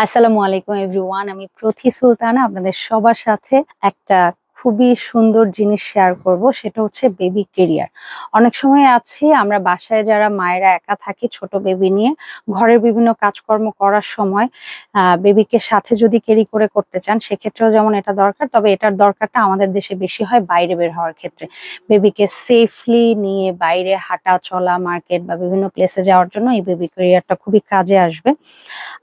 আসসালামু আলাইকুম এভরিওয়ান। আমি প্রথি সুলতানা আপনাদের সবার সাথে একটা খুবই সুন্দর জিনিস শেয়ার করব, সেটা হচ্ছে বেবি কেরিয়ার। অনেক সময় আছে আমরা বাসায় যারা মায়েরা একা থাকি ছোট বেবি নিয়ে, ঘরের বিভিন্ন কাজকর্ম করার সময় বেবিকে সাথে যদি ক্যারি করে করতে চান সেক্ষেত্রেও যেমন এটা দরকার, তবে এটার দরকারটা আমাদের দেশে বেশি হয় বাইরে বের হওয়ার ক্ষেত্রে। বেবিকে সেফলি নিয়ে বাইরে হাঁটা চলা, মার্কেট বা বিভিন্ন প্লেসে যাওয়ার জন্য এই বেবি কেরিয়ারটা খুবই কাজে আসবে।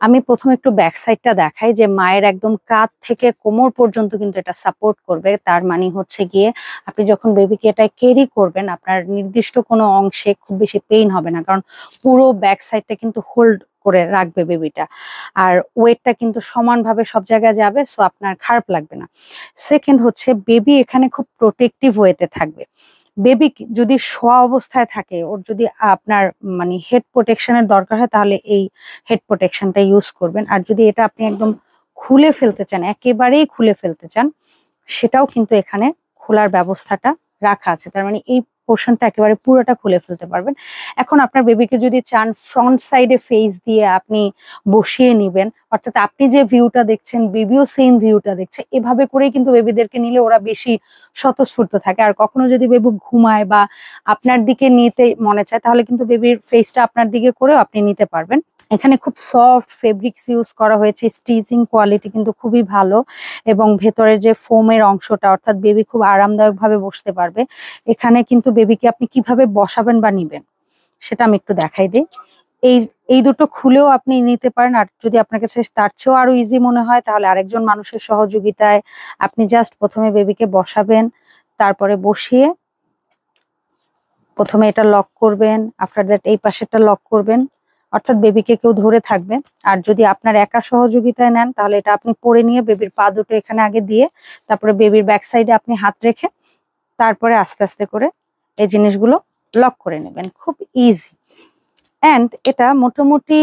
আমি প্রথমে একটু ব্যাক সাইডটা দেখাই যে মায়ের একদম কাঁধ থেকে কোমর পর্যন্ত কিন্তু এটা সাপোর্ট করবে। তার মানে হচ্ছে গিয়ে আপনি যখন বেবিকে এটা ক্যারি করবেন আপনার নির্দিষ্ট কোনো অংশে খুব বেশি পেইন হবে না, কারণ পুরো ব্যাক সাইডটা কিন্তু হোল্ড করে রাখবে বেবিটা। আর ওয়েটটা কিন্তু সমানভাবে সব জায়গায় যাবে, সো আপনার খারাপ লাগবে না। সেকেন্ড হচ্ছে বেবি এখানে খুব প্রোটেক্টিভ ওয়েতে থাকবে। বেবি যদি শোয়া অবস্থায় থাকে, ওর যদি আপনার মানে হেড প্রোটেকশনের দরকার হয় তাহলে এই হেড প্রোটেকশনটা ইউজ করবেন। আর যদি এটা আপনি একদম খুলে ফেলতে চান, একেবারেই খুলে ফেলতে চান, সেটাও কিন্তু এখানে খোলার ব্যবস্থাটা রাখা আছে। তার মানে এই পোর্শনটা একেবারে পুরোটা খুলে ফেলতে পারবেন। এখন আপনার বেবিকে যদি চান ফ্রন্ট সাইডে ফেস দিয়ে আপনি বসিয়ে নিবেন, অর্থাৎ আপনি যে ভিউটা দেখছেন বেবিও সেম ভিউটা দেখছে, এভাবে করেই কিন্তু বেবিদেরকে নিলে ওরা বেশি স্বতঃস্ফূর্ত থাকে। আর কখনো যদি বেবি ঘুমায় বা আপনার দিকে নিতে মনে চায় তাহলে কিন্তু বেবির ফেসটা আপনার দিকে করেও আপনি নিতে পারবেন। এখানে খুব সফট ফেব্রিক্স ইউজ করা হয়েছে, স্টিচিং কোয়ালিটি কিন্তু খুবই ভালো, এবং ভেতরের যে ফোমের অংশটা অর্থাৎ বেবি খুব আরামদায়ক ভাবে বসতে পারবে। এখানে কিন্তু বেবিকে আপনি কিভাবে বসাবেন বা নিবেন সেটা আমি একটু দেখাই দিই। এই এই দুটো খুলেও আপনি নিতে পারেন, আর যদি আপনার কাছে তার চেয়েও আরো ইজি মনে হয় তাহলে আরেকজন মানুষের সহযোগিতায় আপনি জাস্ট প্রথমে বেবিকে বসাবেন, তারপরে বসিয়ে প্রথমে এটা লক করবেন, আফটার দ্যাট এই পাশেরটা লক করবেন, অর্থাৎ বেবিকে কেউ ধরে থাকবে। আর যদি আপনার একা সহযোগিতায় নেন তাহলে এটা আপনি পরে নিয়ে বেবির পা দুটো এখানে আগে দিয়ে তারপরে বেবির ব্যাক সাইডে আপনি হাত রেখে তারপরে আস্তে আস্তে করে এই জিনিসগুলো লক করে নেবেন। খুব ইজি। অ্যান্ড এটা মোটামুটি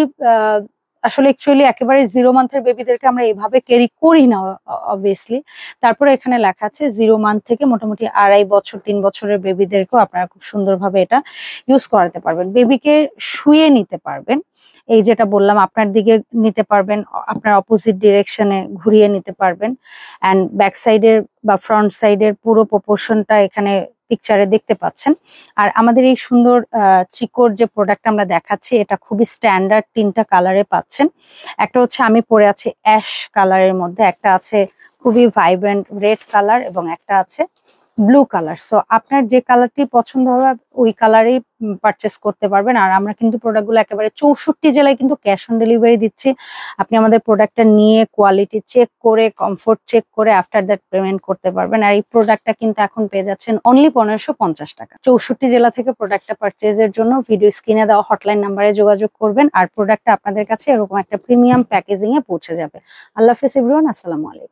আসলে অ্যাকচুয়ালি একেবারে 0 মান্থের বেবিদেরকে আমরা এভাবে ক্যারি করি না অবভিয়াসলি। তারপরে এখানে লেখা আছে 0 মান্থ থেকে মোটামুটি 2.5 বছর 3 বছরের বেবিদেরকেও আপনারা খুব সুন্দরভাবে এটা ইউজ করাতে পারবেন। বেবিকে শুয়ে নিতে পারবেন, এই যেটা বললাম আপনার দিকে নিতে পারবেন, আপনার অপোজিট ডিরেকশনে ঘুরিয়ে নিতে পারবেন। অ্যান্ড ব্যাক সাইডের বা ফ্রন্ট সাইডের পুরো প্রপোর্শনটা এখানে পিকচারে দেখতে পাচ্ছেন। আর আমাদের এই সুন্দর চিকোর যে প্রোডাক্ট আমরা দেখাচ্ছি এটা খুবই স্ট্যান্ডার্ড 3টা কালারে পাচ্ছেন। একটা হচ্ছে আমি পরে আছি অ্যাশ কালারের মধ্যে, একটা আছে খুবই ভাইব্রেন্ট রেড কালার, এবং একটা আছে ব্লু কালার। সো আপনার যে কালারটি পছন্দ হবে ওই কালারেই পারচেস করতে পারবেন। আর আমরা কিন্তু প্রোডাক্টগুলো একেবারে 64 জেলায় কিন্তু ক্যাশ অন ডেলিভারি দিচ্ছি। আপনি আমাদের প্রোডাক্টটা নিয়ে কোয়ালিটি চেক করে কমফোর্ট চেক করে আফটার দ্যাট পেমেন্ট করতে পারবেন। আর এই প্রোডাক্টটা কিন্তু এখন পেয়ে যাচ্ছেন অনলি 1550 টাকা। 64 জেলা থেকে প্রোডাক্টটা পারচেজের জন্য ভিডিও স্ক্রিনে দেওয়া হটলাইন নাম্বারে যোগাযোগ করবেন, আর প্রোডাক্টটা আপনাদের কাছে এরকম একটা প্রিমিয়াম প্যাকেজিং এ পৌঁছে যাবে। আল্লাহ হাফেজ এভরিওয়ান, আসসালামু আলাইকুম।